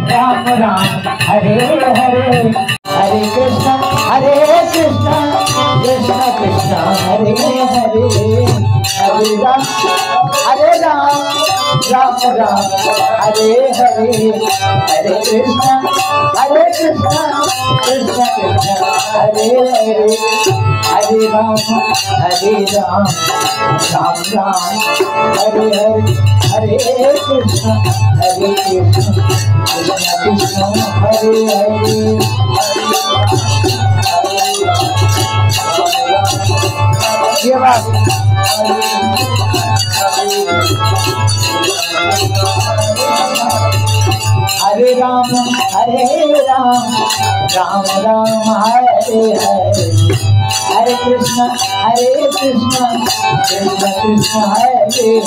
राम राम हरे हरे हरे कृष्ण कृष्ण कृष्ण हरे हरे हरे राम राम राम हरे हरे हरे कृष्ण कृष्ण कृष्ण हरे हरे हरे राम राम राम हरे हरे हरे कृष्ण कृष्ण कृष्ण हरे हरे ये बात हरे राम राम राम हरे हरे हरे कृष्ण कृष्ण कृष्ण हरे हरे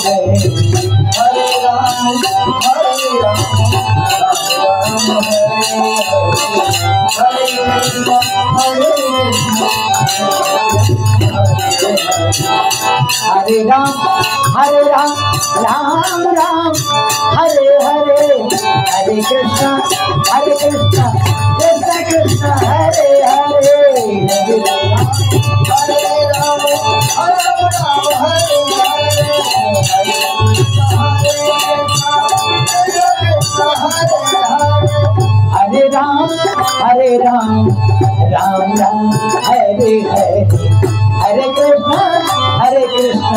हरे राम हरे राम राम हरे हरे हरे कृष्ण कृष्ण कृष्ण हरे हरे हरे राम हरे राम राम हरे हरे हरे कृष्ण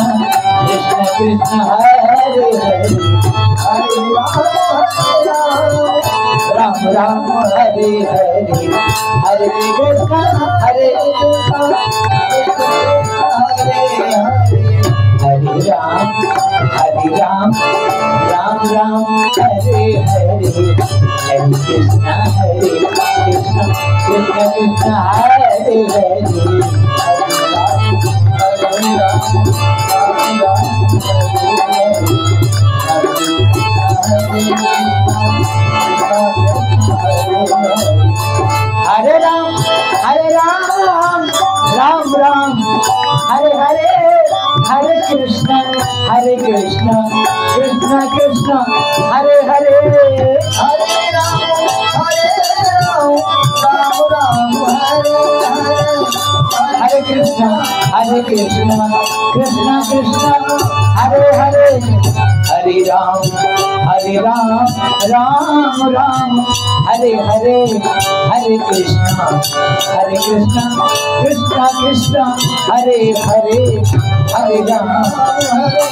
कृष्ण कृष्ण हरे हरे हरे राम राम हरे हरे हरे कृष्ण हरे राम राम राम हरे हरे हरे कृष्ण कृष्ण कृष्ण हरे हरे हरे राम राम हरे हरे हरे कृष्ण कृष्ण कृष्ण हरे हरे हरे राम राम हरे हरे कृष्ण कृष्ण कृष्ण हरे हरे हरे राम राम हरे हरे हरे कृष्ण कृष्ण कृष्ण हरे हरे हरे राम हरे हरे राम राम हरे हरे हरे कृष्ण कृष्ण कृष्ण हरे हरे हरे राम हरे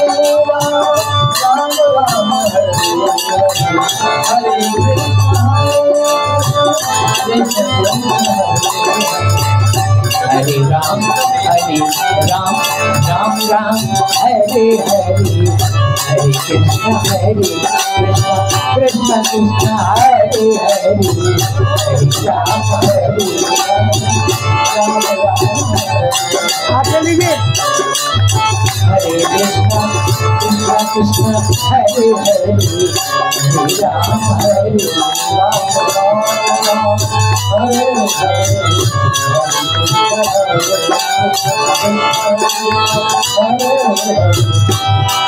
कृष्ण कृष्ण हरे हरे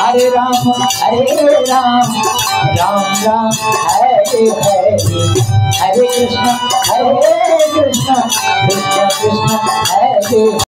हरे राम हरे हरे राम हरे हरे हरे कृष्ण कृष्ण कृष्ण हरे